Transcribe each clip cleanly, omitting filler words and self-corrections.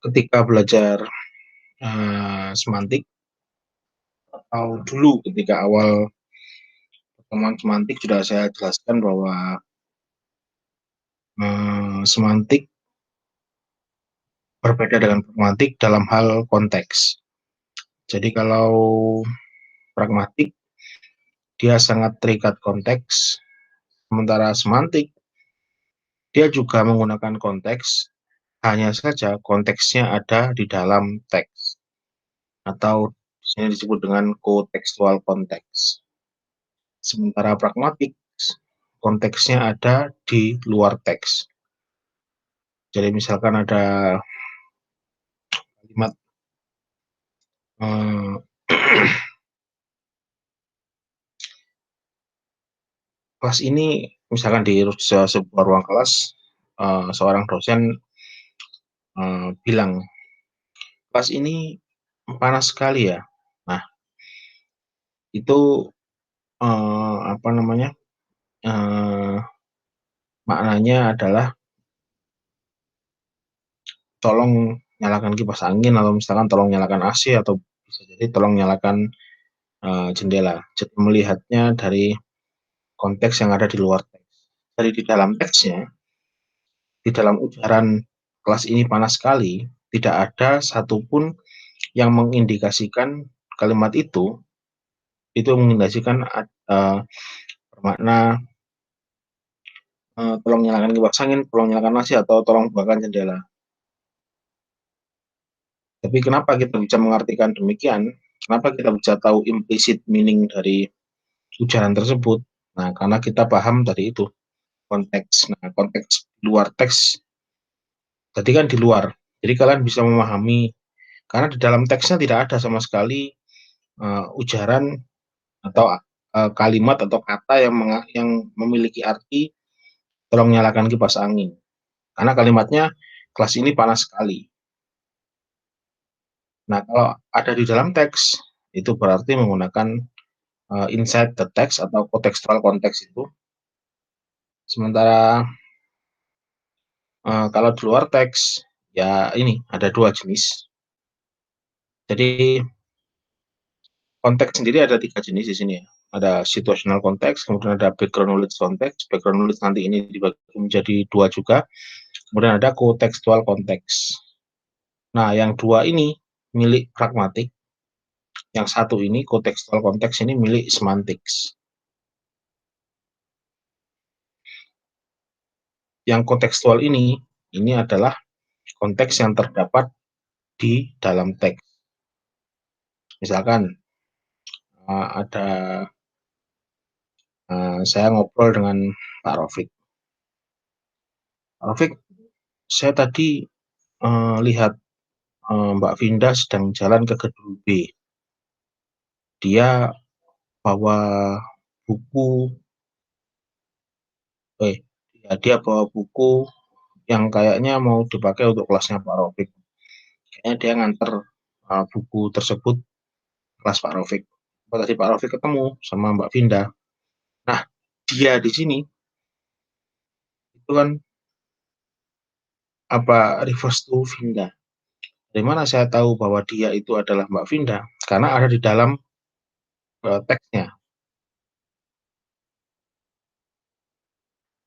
ketika belajar semantik atau dulu ketika awal pertemuan semantik sudah saya jelaskan bahwa semantik berbeda dengan pragmatik dalam hal konteks. Jadi kalau pragmatik dia sangat terikat konteks, sementara semantik dia juga menggunakan konteks, hanya saja konteksnya ada di dalam teks atau di sini disebut dengan kotekstual konteks. Sementara pragmatik konteksnya ada di luar teks. Jadi misalkan ada kalimat kelas ini, misalkan di sebuah ruang kelas, seorang dosen bilang, kelas ini panas sekali ya. Nah, itu apa namanya? Maknanya adalah tolong nyalakan kipas angin, atau misalkan tolong nyalakan AC, atau bisa jadi tolong nyalakan jendela. Jadi melihatnya dari konteks yang ada di luar teks. Jadi di dalam teksnya, di dalam ujaran kelas ini panas sekali, tidak ada satupun yang mengindikasikan kalimat itu mengindikasikan bermakna tolong nyalakan kipas angin, tolong nyalakan AC, atau tolong bukakan jendela. Tapi kenapa kita bisa mengartikan demikian? Kenapa kita bisa tahu implicit meaning dari ujaran tersebut? Nah, karena kita paham dari itu, konteks. Nah, konteks luar teks, tadi kan di luar. Jadi kalian bisa memahami, karena di dalam teksnya tidak ada sama sekali ujaran atau kalimat atau kata yang memiliki arti tolong nyalakan kipas angin. Karena kalimatnya kelas ini panas sekali. Nah, kalau ada di dalam teks, itu berarti menggunakan inside the text atau contextual konteks itu. Sementara kalau di luar teks, ya ini ada dua jenis. Jadi konteks sendiri ada 3 jenis di sini ya. Ada situational konteks, kemudian ada background knowledge konteks. Background knowledge nanti ini dibagi menjadi 2 juga. Kemudian ada contextual konteks. Nah, yang 2 ini milik pragmatik. Yang satu ini contextual konteks ini milik semantics. Yang kontekstual ini adalah konteks yang terdapat di dalam teks. Misalkan ada saya ngobrol dengan Pak Rofik. Pak Rofik, saya tadi lihat Mbak Vinda sedang jalan ke gedung B. Dia bawa buku, dia bawa buku yang kayaknya mau dipakai untuk kelasnya Pak Rofik. Kayaknya dia nganter buku tersebut kelas Pak Rofik. Tadi Pak Rofik ketemu sama Mbak Vinda. Nah, dia di sini itu kan refers to Vinda. Dari mana saya tahu bahwa dia itu adalah Mbak Vinda? Karena ada di dalam teksnya.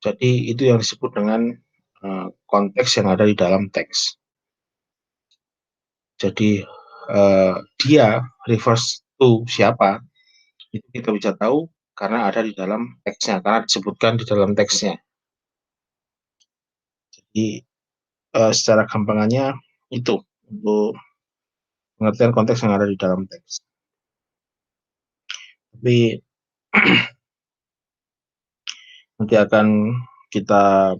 Jadi itu yang disebut dengan konteks yang ada di dalam teks. Jadi dia refers to siapa, itu kita bisa tahu karena ada di dalam teksnya, karena disebutkan di dalam teksnya. Jadi secara gampangannya itu untuk pengertian konteks yang ada di dalam teks. Tapi nanti akan kita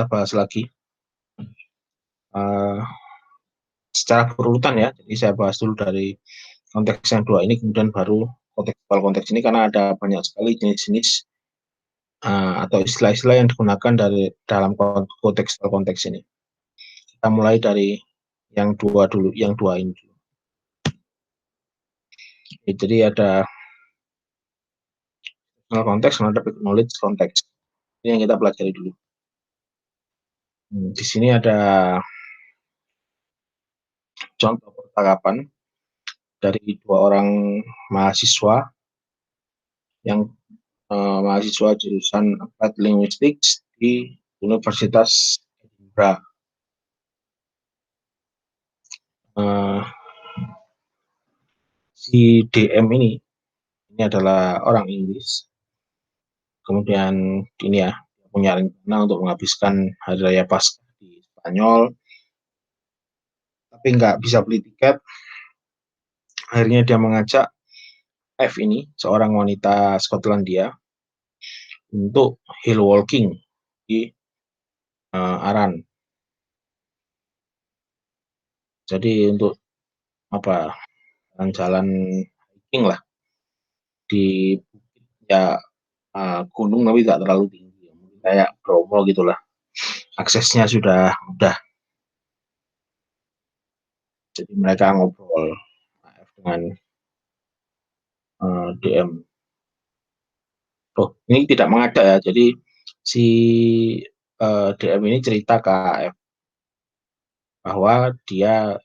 bahas lagi secara berurutan ya. Jadi saya bahas dulu dari konteks yang 2 ini, kemudian baru konteks ini, karena ada banyak sekali jenis-jenis atau istilah-istilah yang digunakan dalam konteks ini. Kita mulai dari yang 2 dulu, yang 2 ini dulu. Jadi ada konteks dan ada knowledge konteks. Ini yang kita pelajari dulu. Di sini ada contoh percakapan dari dua orang mahasiswa yang mahasiswa jurusan Applied Linguistics di Universitas Edinburgh. Uh, si DM ini adalah orang Inggris, kemudian ini ya punya rencana untuk menghabiskan hari raya Paskah di Spanyol, tapi nggak bisa beli tiket. Akhirnya dia mengajak F ini, seorang wanita Skotlandia, untuk hill walking di Aran. Jadi untuk apa, jalan-jalan hiking lah di bukit ya, gunung tapi tidak terlalu tinggi, kayak Bromo gitulah. Aksesnya sudah mudah. Jadi mereka ngobrol dengan DM. Oh, ini tidak mengada ya. Jadi si DM ini cerita ke AF bahwa dia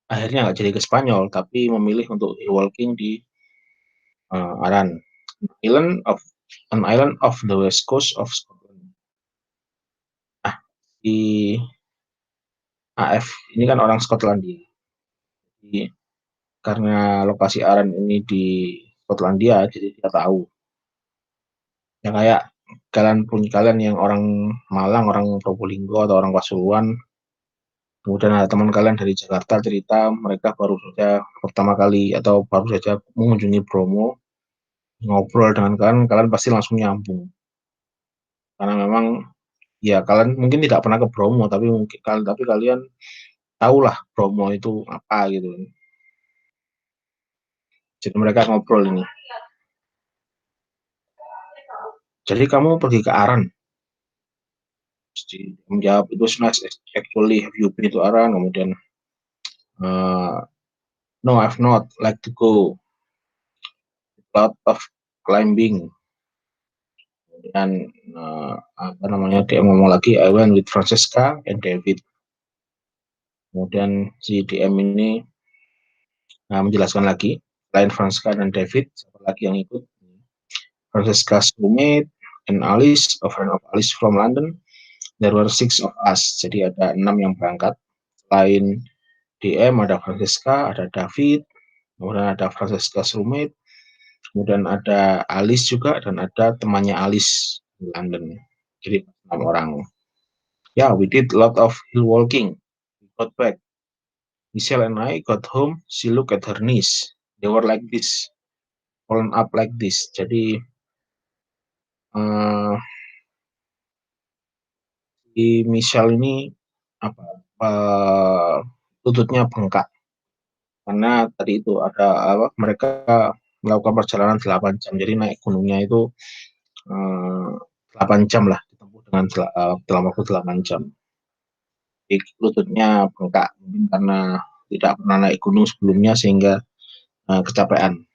akhirnya nggak jadi ke Spanyol, tapi memilih untuk walking di Aran, island of an island of the west coast of Scotland. Nah, di AF ini kan orang Skotlandia. Jadi karena lokasi Aran ini di Skotlandia, jadi dia tahu. Ya kayak kalian yang orang Malang, orang Probolinggo atau orang Pasuruan, kemudian ada teman kalian dari Jakarta cerita mereka baru saja pertama kali atau baru saja mengunjungi Bromo, ngobrol dengan kalian pasti langsung nyambung. Karena memang ya kalian mungkin tidak pernah ke Bromo, tapi kalian tahulah Bromo itu apa gitu. Jadi mereka ngobrol ini. Jadi kamu pergi ke Aran? Jadi menjawab, itu nice actually, have you been to Aran? Kemudian no, I've not, like to go, lot of climbing. Dan apa namanya, dia ngomong lagi, I went with Francesca and David. Kemudian si DM ini menjelaskan lagi, selain Francesca dan David, siapa lagi yang ikut? Francesca's roommate and Alice, a friend of Alice from London. There were 6 of us, jadi ada 6 yang berangkat. Selain DM ada Francesca, ada David, kemudian ada Francesca's roommate, kemudian ada Alice juga, dan ada temannya Alice di London. Jadi 6 orang. Yeah, we did a lot of hill walking. We got back. Michelle and I got home. She looked at her knees. They were like this, fallen up like this. Jadi si Michelle ini apa? Lututnya bengkak karena tadi itu ada apa? Mereka melakukan perjalanan 8 jam. Jadi naik gunungnya itu 8 jam lah, ditempuh dengan dalam waktu 8 jam. Jadi lututnya bengkak mungkin karena tidak pernah naik gunung sebelumnya sehingga kecapean.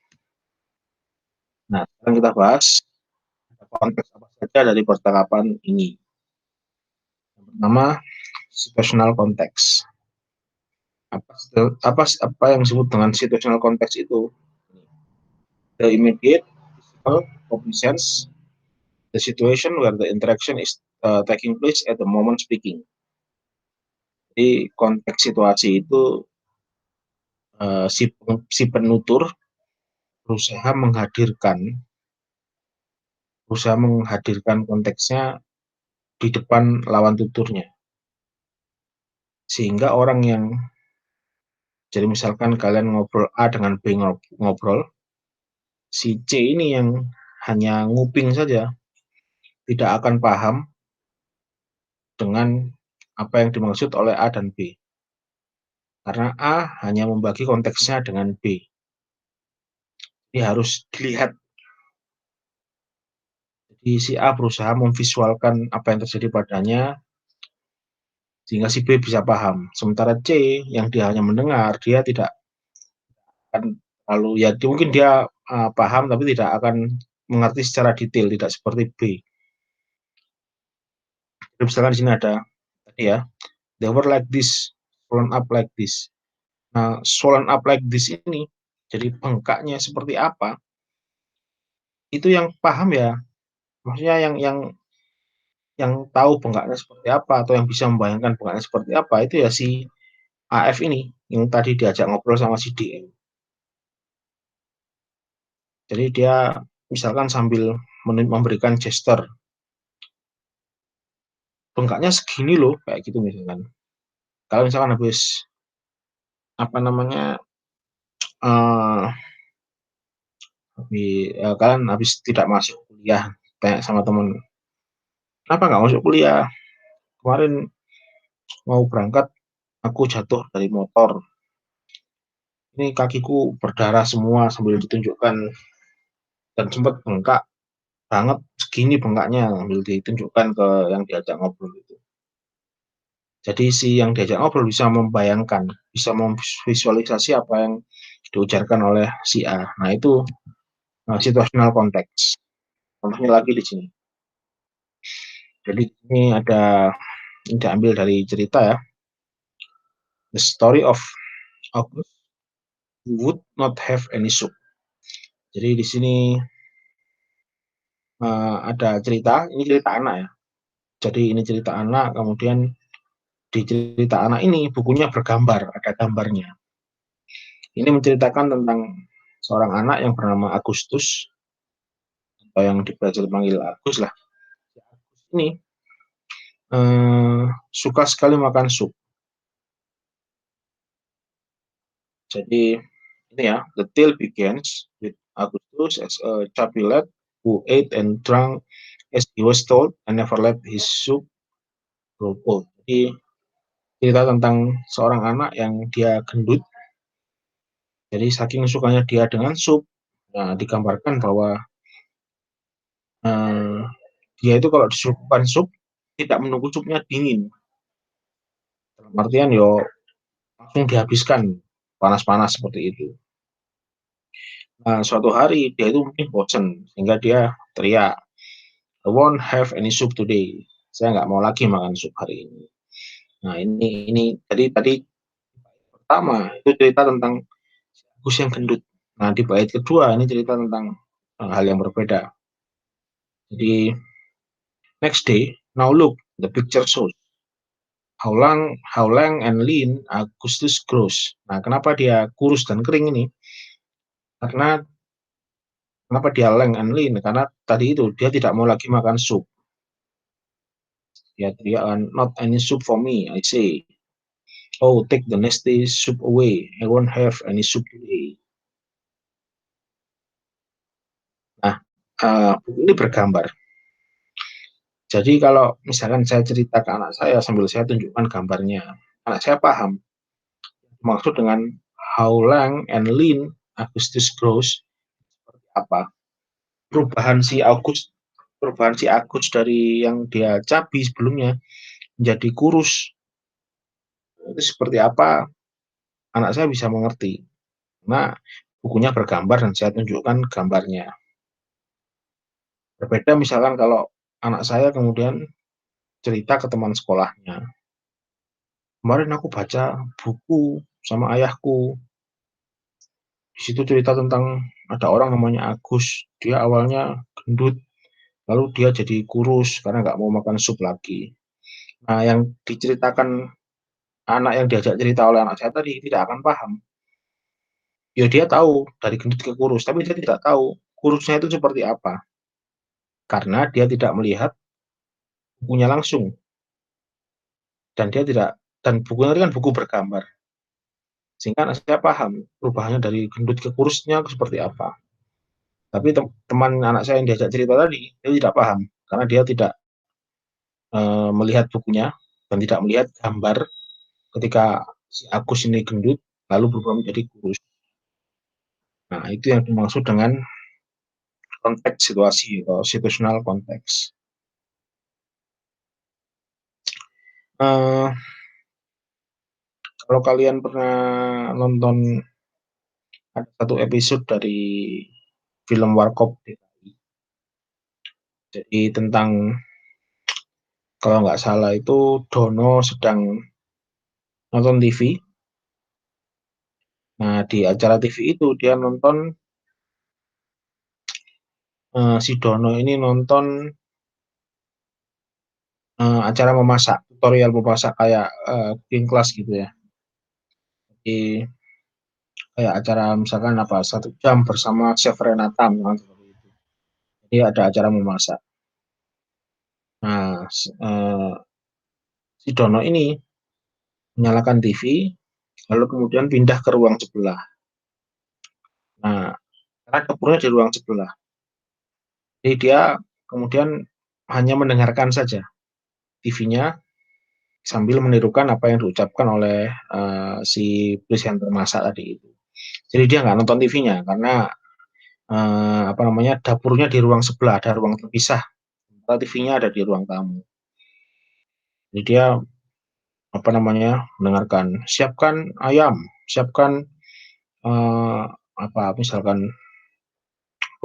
Nah, sekarang kita bahas konteks apa saja dari percakapan ini. Yang pertama, situational context. Apa yang disebut dengan situational context itu? The immediate physical cognizance, the situation where the interaction is taking place at the moment speaking. Jadi konteks situasi itu si penutur berusaha menghadirkan konteksnya di depan lawan tuturnya, sehingga orang yang, jadi misalkan kalian ngobrol A dengan B ngobrol, si C ini yang hanya nguping saja tidak akan paham dengan apa yang dimaksud oleh A dan B, karena A hanya membagi konteksnya dengan B. Ini harus dilihat. Jadi si A berusaha memvisualkan apa yang terjadi padanya sehingga si B bisa paham. Sementara C yang dia hanya mendengar, dia tidak akan lalu ya mungkin dia paham tapi tidak akan mengerti secara detail, tidak seperti B. Jadi misalkan di sini ada tadi ya, they were like this, blown up like this. Nah, swollen up like this ini, jadi bengkaknya seperti apa, itu yang paham ya, maksudnya yang tahu bengkaknya seperti apa atau yang bisa membayangkan bengkaknya seperti apa itu ya si AF ini, yang tadi diajak ngobrol sama si DM. Jadi dia misalkan sambil memberikan gesture, bengkaknya segini loh, kayak gitu misalkan. Kalau misalkan habis apa namanya, eh kalian habis tidak masuk kuliah, tanya sama temen, kenapa nggak masuk kuliah? Kemarin mau berangkat, aku jatuh dari motor. Ini kakiku berdarah semua sambil ditunjukkan dan sempat bengkak banget, segini bengkaknya sambil ditunjukkan ke yang diajak ngobrol itu. Jadi si yang diajak ngobrol bisa membayangkan, bisa memvisualisasi apa yang diujarkan oleh si A. Nah itu situational konteks. Contohnya lagi di sini. Jadi ini ini diambil dari cerita ya. The story of August would not have any soup. Jadi di sini ada cerita, ini cerita anak ya. Jadi ini cerita anak, kemudian di cerita anak ini bukunya bergambar, ada gambarnya. Ini menceritakan tentang seorang anak yang bernama Agustus, atau yang dibaca dipanggil Agus lah. Ini suka sekali makan sup. Jadi ini ya, the tale begins with Agustus as a chubby lad who ate and drank as he was told and never let his soup grow cold. Jadi cerita tentang seorang anak yang dia gendut. Jadi saking sukanya dia dengan sup, nah digambarkan bahwa eh, dia itu kalau disuguhkan sup tidak menunggu supnya dingin. Dalam artian yo langsung dihabiskan panas-panas seperti itu. Nah, suatu hari dia itu mungkin bosan sehingga dia teriak, I won't have any soup today. Saya nggak mau lagi makan sup hari ini. Nah, ini tadi pertama itu cerita tentang Gus yang gendut. Nah, di bait kedua ini cerita tentang hal yang berbeda. Jadi next day, now look, the picture shows how long and lean Agustus grows. Nah, kenapa dia kurus dan kering ini? Karena kenapa dia lang and lean? Karena tadi itu dia tidak mau lagi makan sup. Dia teriakan, not any soup for me, I say. Oh, take the nasty soup away. I won't have any soup today. Nah, ini bergambar. Jadi kalau misalkan saya cerita ke anak saya sambil saya tunjukkan gambarnya, anak saya paham maksud dengan how long and lean Agustus grows seperti apa. Perubahan si Agus dari yang dia cabi sebelumnya menjadi kurus itu seperti apa, anak saya bisa mengerti. Nah, bukunya bergambar dan saya tunjukkan gambarnya. Berbeda misalkan kalau anak saya kemudian cerita ke teman sekolahnya, kemarin aku baca buku sama ayahku, di situ cerita tentang ada orang namanya Agus, dia awalnya gendut, lalu dia jadi kurus karena nggak mau makan sup lagi. Nah, yang diceritakan anak yang diajak cerita oleh anak saya tadi tidak akan paham. Ya dia tahu dari gendut ke kurus, tapi dia tidak tahu kurusnya itu seperti apa. Karena dia tidak melihat bukunya langsung. Dan dia tidak, dan bukunya itu kan buku bergambar. Sehingga anak saya paham perubahannya dari gendut ke kurusnya seperti apa. Tapi teman anak saya yang diajak cerita tadi, dia tidak paham. Karena dia tidak melihat bukunya dan tidak melihat gambar ketika si Agus ini gendut lalu berubah menjadi kurus. Nah, itu yang dimaksud dengan konteks situasi atau situational konteks. Uh, Kalau kalian pernah nonton ada satu episode dari film Warkop DKI, jadi tentang kalau nggak salah itu Dono sedang nonton TV, Nah, di acara TV itu dia nonton, si Dono ini nonton, acara memasak, tutorial memasak kayak, cooking class gitu ya. Jadi kayak acara misalkan apa, 1 jam bersama Chef Renata misalkan seperti itu. Jadi ada acara memasak. Nah, si Dono ini menyalakan TV, lalu kemudian pindah ke ruang sebelah. Nah, karena dapurnya di ruang sebelah, jadi dia kemudian hanya mendengarkan saja TV-nya sambil menirukan apa yang diucapkan oleh, si presenter masak tadi itu. Jadi dia nggak nonton TV-nya karena, apa namanya, dapurnya di ruang sebelah, ada ruang terpisah, sementara TV-nya ada di ruang tamu. Jadi dia, apa namanya, mendengarkan, "Siapkan ayam, siapkan, eee, apa, misalkan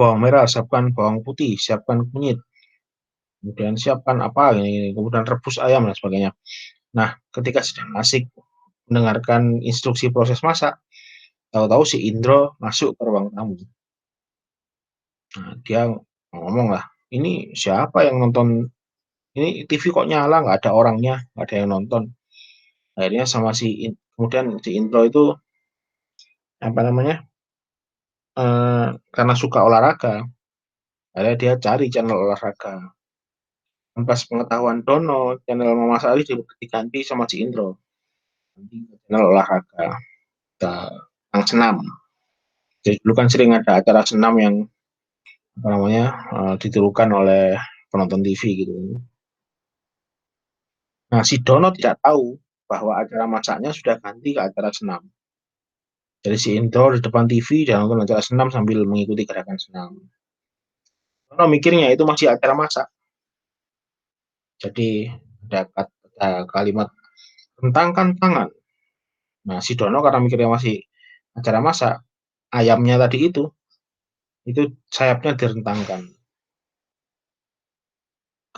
bawang merah, siapkan bawang putih, siapkan kunyit, kemudian siapkan apa ini, kemudian rebus ayam," dan sebagainya. Nah, ketika sedang asik mendengarkan instruksi proses masak, tahu-tahu si Indro masuk ke ruang tamu. Nah, dia ngomong lah, "Ini siapa yang nonton, ini TV kok nyala, nggak ada orangnya, nggak ada yang nonton." Akhirnya sama kemudian si Indro itu, apa namanya, karena suka olahraga, akhirnya dia cari channel olahraga. Tanpa sepengetahuan Dono, channel Mama Sari diganti sama si Indro, ganti ke channel olahraga, tentang senam. Jadi dulu kan sering ada acara senam yang, apa namanya, ditirukan oleh penonton TV gitu. Nah, si Dono tidak tahu bahwa acara masaknya sudah ganti ke acara senam. Jadi si Indro di depan TV dan nonton acara senam sambil mengikuti gerakan senam. Dono mikirnya itu masih acara masak. Jadi ada kalimat, "Rentangkan tangan." Nah, si Dono karena mikirnya masih acara masak, ayamnya tadi itu sayapnya direntangkan.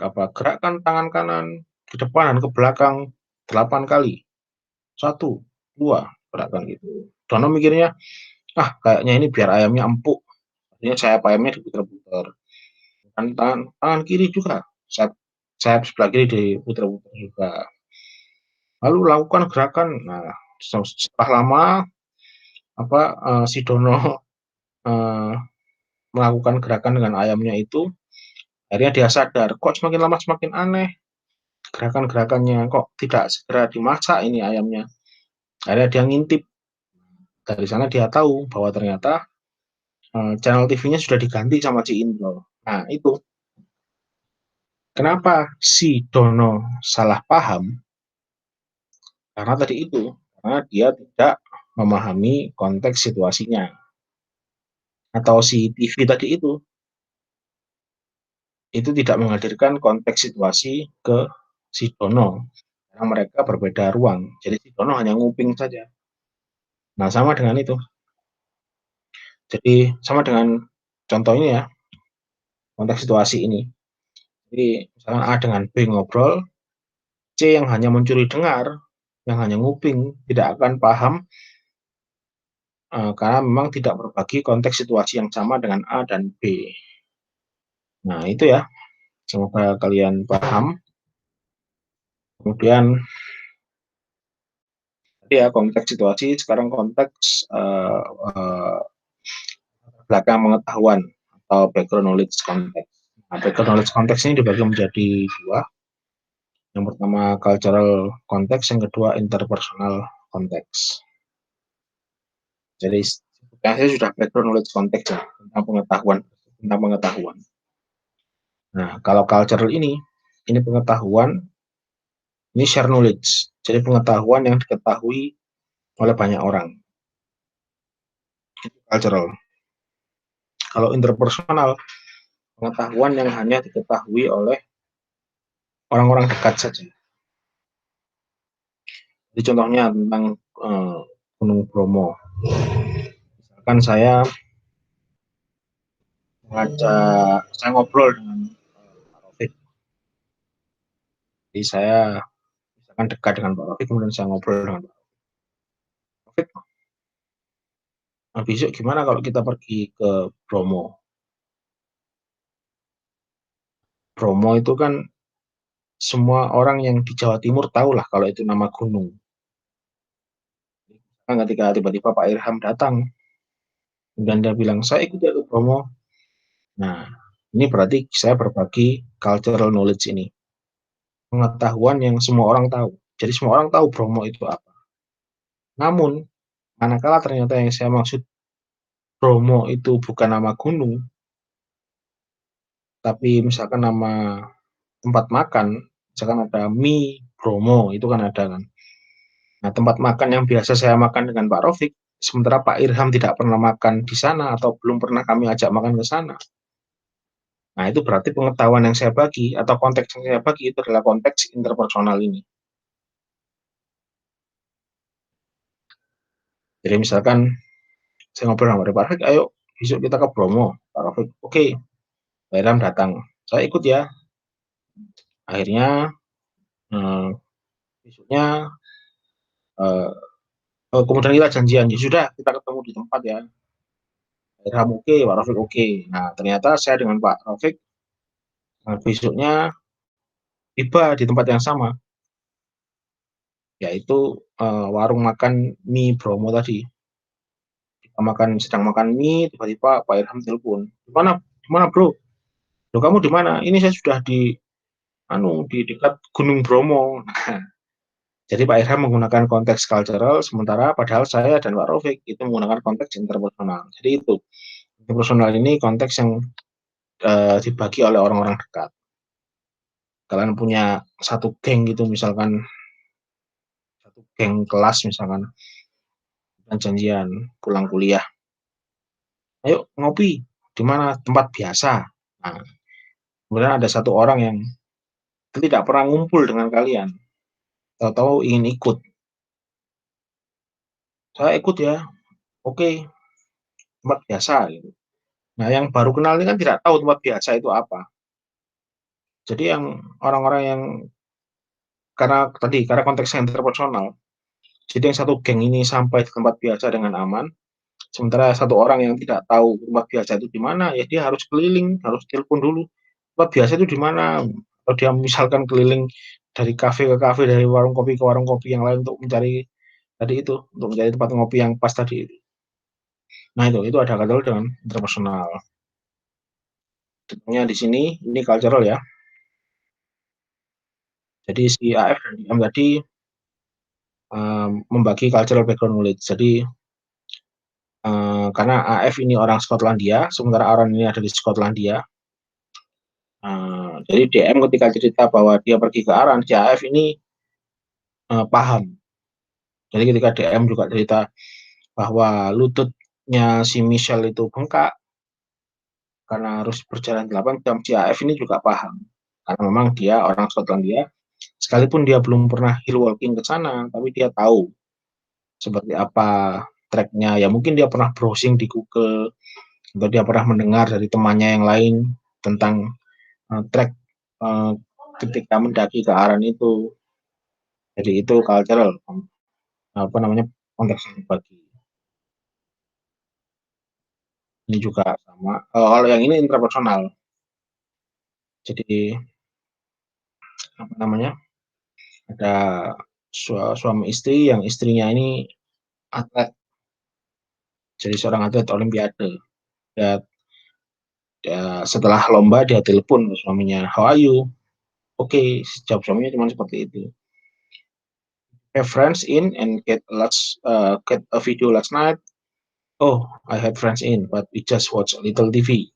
Apa, "Gerakkan tangan kanan ke depan dan ke belakang 8 kali. 1, 2," gerakkan gitu. Dono mikirnya, "Ah, kayaknya ini biar ayamnya empuk." Akhirnya sayap ayamnya diputer-puter. Kan tangan tangan kiri juga, sayap sayap sebelah kiri diputer-puter juga. Lalu lakukan gerakan. Nah, setelah lama, apa, si Dono, eee, melakukan gerakan dengan ayamnya itu, akhirnya dia sadar, "Kok semakin lama semakin aneh, gerakan-gerakannya kok tidak segera dimasak ini ayamnya." Akhirnya dia ngintip, dari sana dia tahu bahwa ternyata, channel TV-nya sudah diganti sama si Indro. Nah itu, kenapa si Dono salah paham, karena tadi itu, karena dia tidak memahami konteks situasinya, atau si TV tadi itu tidak menghadirkan konteks situasi ke si Dono, karena mereka berbeda ruang. Jadi si Dono hanya nguping saja. Nah, sama dengan itu. Jadi sama dengan contoh ini ya, konteks situasi ini. Jadi misalkan A dengan B ngobrol, C yang hanya mencuri dengar, yang hanya nguping, tidak akan paham, karena memang tidak berbagi konteks situasi yang sama dengan A dan B. Nah, itu ya, semoga kalian paham. Kemudian tadi ya konteks situasi, sekarang konteks, belakang pengetahuan atau background knowledge context. Nah, background knowledge context ini dibagi menjadi 2. Yang pertama cultural context, yang kedua interpersonal context. Jadi saya sudah background knowledge context ya, tentang pengetahuan. Nah, kalau cultural ini pengetahuan, ini share knowledge. Jadi pengetahuan yang diketahui oleh banyak orang. Itu cultural. Kalau interpersonal, pengetahuan yang hanya diketahui oleh orang-orang dekat saja. Jadi contohnya tentang, Gunung Bromo. Misalkan saya ngobrol dengan, Pak Rafiq. Jadi saya misalkan dekat dengan Pak Rafiq, kemudian saya ngobrol dengan Pak Rafiq. Nah, besok gimana kalau kita pergi ke Bromo? Bromo itu kan semua orang yang di Jawa Timur tahu lah kalau itu nama gunung. Kan ketika tiba-tiba Pak Irham datang dan dia bilang, saya ikut ya ke Bromo. Nah, ini berarti saya berbagi cultural knowledge ini. Pengetahuan yang semua orang tahu. Jadi semua orang tahu Bromo itu apa. Namun, manakala ternyata yang saya maksud Bromo itu bukan nama gunung, tapi misalkan nama tempat makan, misalkan ada mie Bromo, itu kan ada kan. Nah, tempat makan yang biasa saya makan dengan Pak Rofik, sementara Pak Irham tidak pernah makan di sana atau belum pernah kami ajak makan ke sana. Nah, itu berarti pengetahuan yang saya bagi atau konteks yang saya bagi itu adalah konteks interpersonal ini. Jadi misalkan saya ngobrol sama Pak Rofik, ayo besok kita ke Bromo. Pak Rofik, oke. Pak Irham datang. Saya ikut ya. Akhirnya besoknya eh, kemudian kita janjian, ya sudah kita ketemu di tempat ya. Pak Irham oke, Pak Rofik oke. Nah, ternyata saya dengan Pak Rofik besoknya tiba di tempat yang sama, yaitu warung makan mie Bromo tadi. Kita sedang makan mie, tiba-tiba Pak Irham telepon. Di mana bro? Loh, kamu di mana? Ini saya sudah di dekat Gunung Bromo. Nah, jadi Pak Irham menggunakan konteks cultural, sementara padahal saya dan Pak Rofik itu menggunakan konteks interpersonal. Jadi itu interpersonal ini konteks yang dibagi oleh orang-orang dekat. Kalian punya satu geng gitu, misalkan satu geng kelas misalkan, dan janjian pulang kuliah. Ayo ngopi di mana tempat biasa. Nah, kemudian ada satu orang yang tidak pernah ngumpul dengan kalian, tahu-tahu ingin ikut. Saya ikut ya, oke, tempat biasa gitu. Nah, yang baru kenal ini kan tidak tahu tempat biasa itu apa. Jadi yang orang-orang yang karena konteksnya interpersonal, jadi yang satu geng ini sampai di tempat biasa dengan aman, sementara satu orang yang tidak tahu tempat biasa itu di mana, ya dia harus keliling, harus telepon dulu. Tempat biasa itu di mana? Atau dia misalkan keliling dari kafe ke kafe, dari warung kopi ke warung kopi yang lain untuk mencari tadi itu, untuk mencari tempat ngopi yang pas tadi. Nah, itu ada kaitannya dengan interpersonal. Contohnya di sini, ini cultural ya. Jadi si AF dan DM tadi membagi cultural background knowledge. Jadi karena AF ini orang Skotlandia, sementara Aaron ini ada di Skotlandia. Jadi DM ketika cerita bahwa dia pergi ke Aran, si AF ini paham. Jadi ketika DM juga cerita bahwa lututnya si Michelle itu bengkak karena harus berjalan 8 jam, si AF ini juga paham. Karena memang dia orang Skotlandia, sekalipun dia belum pernah hill walking ke sana, tapi dia tahu seperti apa treknya. Ya mungkin dia pernah browsing di Google, atau dia pernah mendengar dari temannya yang lain tentang trek uh, ketika mendaki ke Aran itu. Jadi itu cultural, apa namanya, konteks yang dibagi. Ini juga sama. Kalau yang ini intrapersonal. Jadi apa namanya? Ada suami istri yang istrinya ini atlet, jadi seorang atlet olimpiade. Ya, setelah lomba dia telepon ke suaminya, how are you? Oke, okay, jawab suaminya cuma seperti itu. Have friends in and get a video last night. Oh, I had friends in, but we just watch a little TV.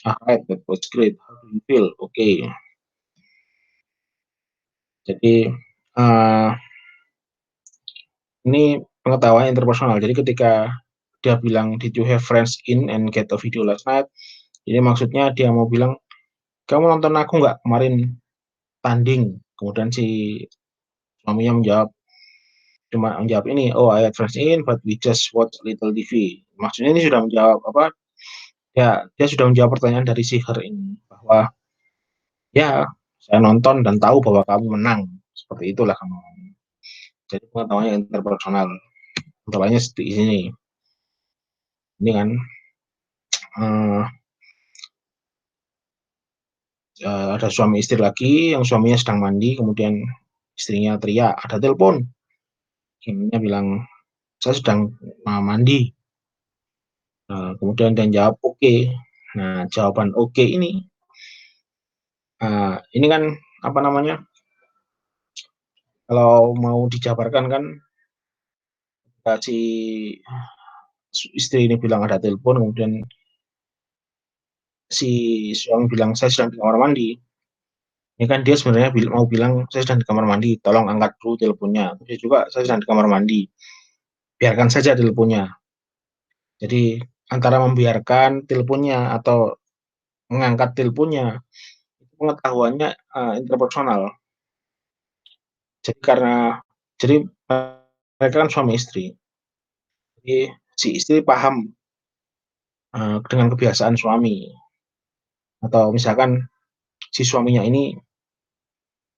Ah, right, that was great. How do you feel? Oke. Okay. Jadi uh, ini pengetahuan interpersonal. Jadi ketika dia bilang, did you have friends in and get a video last night? Jadi maksudnya dia mau bilang, kamu nonton aku nggak kemarin tanding? Kemudian si suaminya menjawab ini, oh I had friends in, but we just watch a little TV. Maksudnya ini sudah menjawab apa? Ya, dia sudah menjawab pertanyaan dari si Her ini bahwa ya saya nonton dan tahu bahwa kamu menang. Seperti itulah kamu. Jadi pengetahuannya interpersonal. Contohnya di sini. Ini kan ada suami istri lagi, yang suaminya sedang mandi, kemudian istrinya teriak, ada telepon. Suaminya bilang, saya sedang mandi. Kemudian dia jawab, oke. Nah, jawaban oke ini kan apa namanya? Kalau mau dijabarkan kan, si istri ini bilang ada telepon, kemudian si suami bilang saya sedang di kamar mandi. Ini kan dia sebenarnya mau bilang saya sedang di kamar mandi, tolong angkat dulu teleponnya. Dia juga saya sedang di kamar mandi, biarkan saja teleponnya. Jadi antara membiarkan teleponnya atau mengangkat teleponnya, pengetahuannya interpersonal. Jadi mereka kan suami istri. Jadi si istri paham dengan kebiasaan suami, atau misalkan si suaminya ini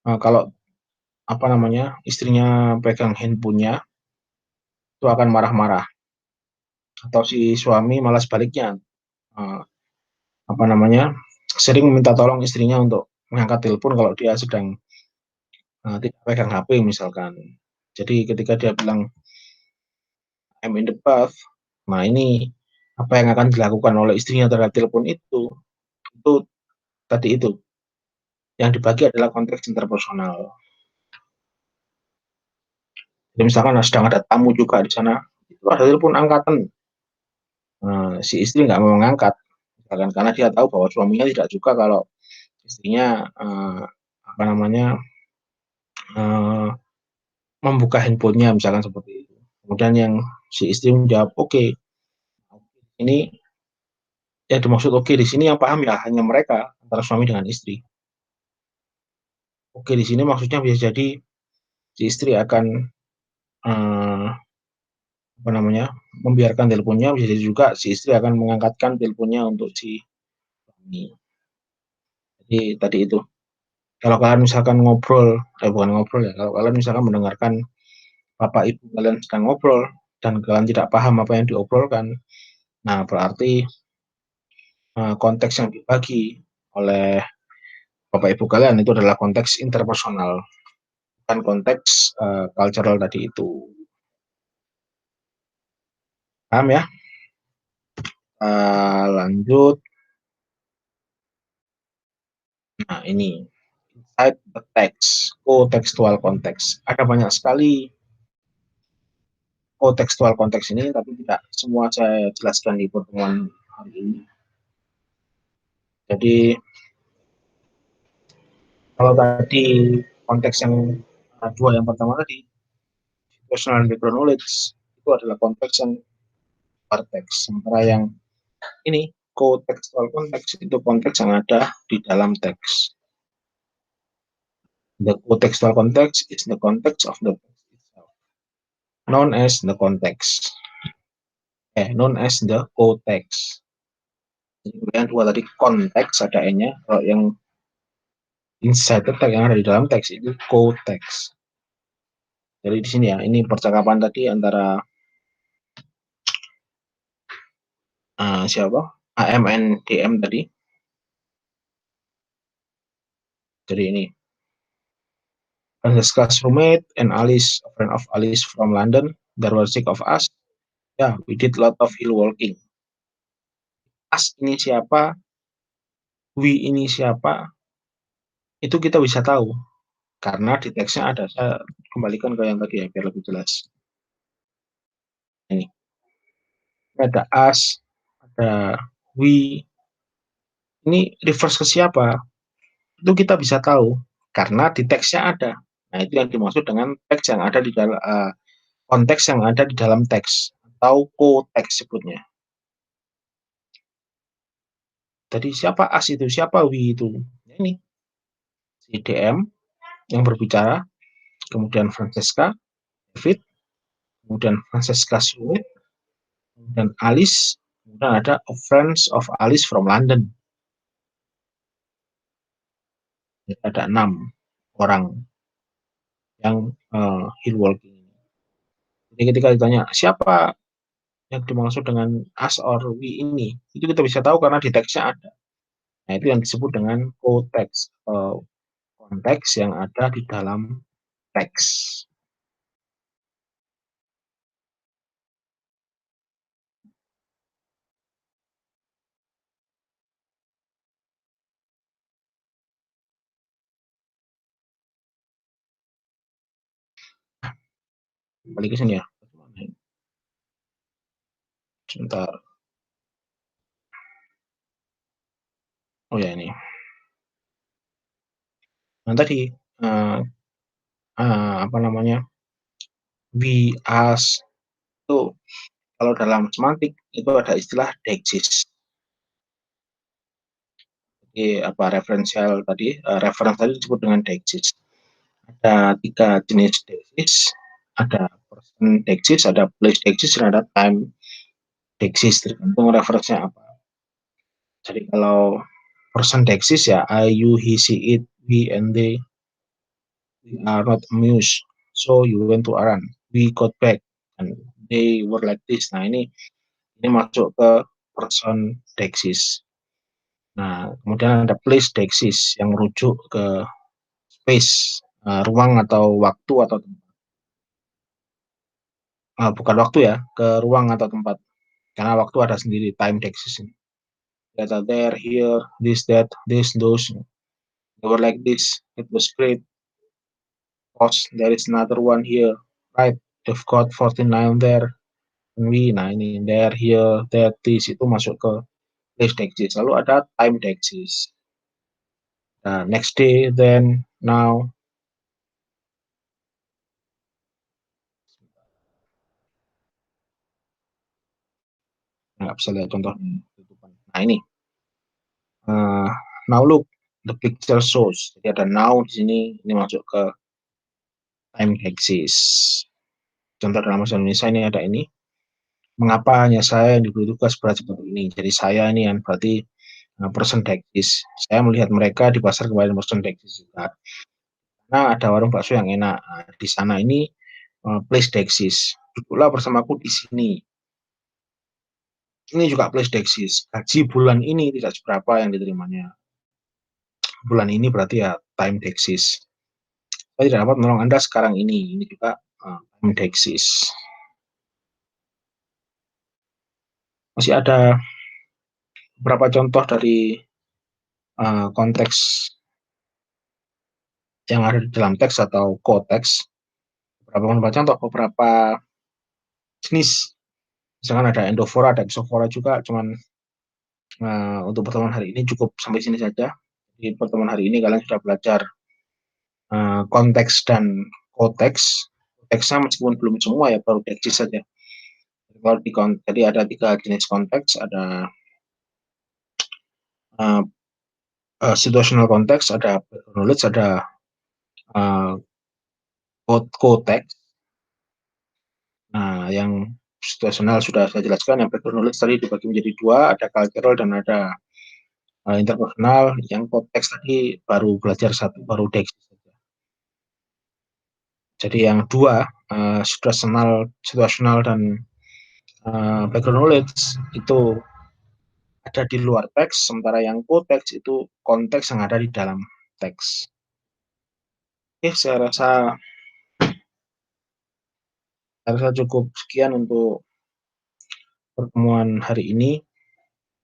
kalau apa namanya istrinya pegang handphonenya itu akan marah-marah, atau si suami malah sebaliknya uh, apa namanya sering meminta tolong istrinya untuk mengangkat telepon kalau dia sedang tidak pegang HP misalkan. Jadi ketika dia bilang I'm in the bath, nah ini apa yang akan dilakukan oleh istrinya terhadap telepon itu tadi itu yang dibagi adalah konteks interpersonal. Jadi misalkan sedang ada tamu juga di sana, itu ada telepon angkatan, si istri nggak mau mengangkat, misalkan karena dia tahu bahwa suaminya tidak suka kalau istrinya apa namanya membuka handphonenya misalkan seperti itu. Kemudian yang si istri menjawab oke. Ini yang dimaksud oke di sini yang paham ya hanya mereka antara suami dengan istri. Oke di sini maksudnya bisa jadi si istri akan eh, apa namanya membiarkan teleponnya, bisa jadi juga si istri akan mengangkatkan teleponnya untuk si suami. Jadi tadi itu kalau kalian misalkan ngobrol, bukan ngobrol ya, kalau kalian misalkan mendengarkan bapak ibu kalian sedang ngobrol dan kalian tidak paham apa yang diobrolkan, nah berarti konteks yang dibagi oleh bapak ibu kalian itu adalah konteks interpersonal, bukan konteks cultural tadi itu. Paham ya? Lanjut. Nah, ini inside the text, kotekstual konteks. Ada banyak sekali kotekstual konteks ini, tapi tidak semua saya jelaskan di pertemuan hari ini. Jadi, kalau tadi konteks yang dua yang pertama tadi, personal and background knowledge, itu adalah konteks yang teks. Sementara yang ini, kotekstual konteks, itu konteks yang ada di dalam teks. The contextual context is the context of the text itself, known as the context. Known as the context. Kemudian dua tadi konteks ada n-nya, kalau yang inside the text yang ada di dalam teks itu context. Jadi di sini ya, ini percakapan tadi antara siapa? AM and DM tadi. Jadi ini Francesca's roommate and Alice, a friend of Alice from London. There were six of us. Yeah, we did lot of hill walking. Us ini siapa? We ini siapa? Itu kita bisa tahu karena di teksnya ada. Saya kembalikan ke yang tadi ya biar lebih jelas. Ini ada us, ada we. Ini reverse ke siapa? Itu kita bisa tahu karena di teksnya ada. Nah, itu yang dimaksud dengan teks yang ada di dalam konteks yang ada di dalam teks atau konteks sebutnya. Jadi siapa as itu, siapa we itu? Ini si DM yang berbicara, kemudian Francesca, David, kemudian Francesca Sweet, kemudian Alice, kemudian ada a friends of Alice from London. Jadi ada 6 orang yang hill walking. Jadi ketika ditanya siapa yang dimaksud dengan us or we ini, itu kita bisa tahu karena di teksnya ada. Nah, itu yang disebut dengan konteks, konteks yang ada di dalam teks. Balik ke sini ya. Sebentar. Oh ya ini. Nah tadi, eee apa namanya, we, us, itu kalau dalam semantik itu ada istilah deixis. Jadi apa, referensial tadi, reference tadi disebut dengan deixis. Ada 3 jenis deixis, ada person deixis, ada place deixis, dan ada time deixis, tergantung referensinya apa. Jadi kalau person deixis ya I, you, he, she, it, we, and they. We are not amused, so you went to Aran. We got back, and they were like this. Nah ini masuk ke person deixis. Nah, kemudian ada place deixis yang merujuk ke space, ruang atau waktu atau tempat. Bukan waktu ya, ke ruang atau tempat. Karena waktu ada sendiri, time deixis ini. Data there, here, this, that, this, those. They were like this. It was great. Pause. There is another one here. Right. They've got 49 there. Nah ini there, here, that, this itu masuk ke place deixis. Lalu ada time deixis. Nah, next day, then, now. Nggak bisa lihat contohnya. Nah ini, now look, the picture shows. Jadi ada now di sini, ini masuk ke time deixis. Contoh dalam bahasa Indonesia ini ada ini. Mengapa hanya saya yang diberi tugas berat seperti ini? Jadi saya ini yang berarti person deixis. Saya melihat mereka di pasar kemarin person deixis juga. Nah, ada warung bakso yang enak. Nah, di sana ini place deixis. Duduklah bersamaku di sini. Ini juga place deixis. Gaji bulan ini tidak seberapa yang diterimanya. Bulan ini berarti ya time deixis. Saya tidak dapat menolong Anda sekarang ini. Ini juga time deixis. Masih ada beberapa contoh dari konteks yang ada di dalam teks atau konteks. Beberapa contoh, beberapa jenis. Misalkan ada endofora, ada exofora juga. Cuman untuk pertemuan hari ini cukup sampai sini saja. Di pertemuan hari ini kalian sudah belajar konteks dan konteks. Konteksnya meskipun belum semua ya, baru deixis saja. Kalau jadi ada 3 jenis konteks, ada situational konteks, ada knowledge, ada konteks. Nah, yang situasional sudah saya jelaskan, yang background knowledge tadi dibagi menjadi 2, ada cultural dan ada interpersonal. Yang konteks tadi baru belajar 1, baru deixis saja. Jadi yang 2, situational dan background knowledge itu ada di luar teks, sementara yang konteks itu konteks yang ada di dalam teks. Oke, saya rasa cukup sekian untuk pertemuan hari ini.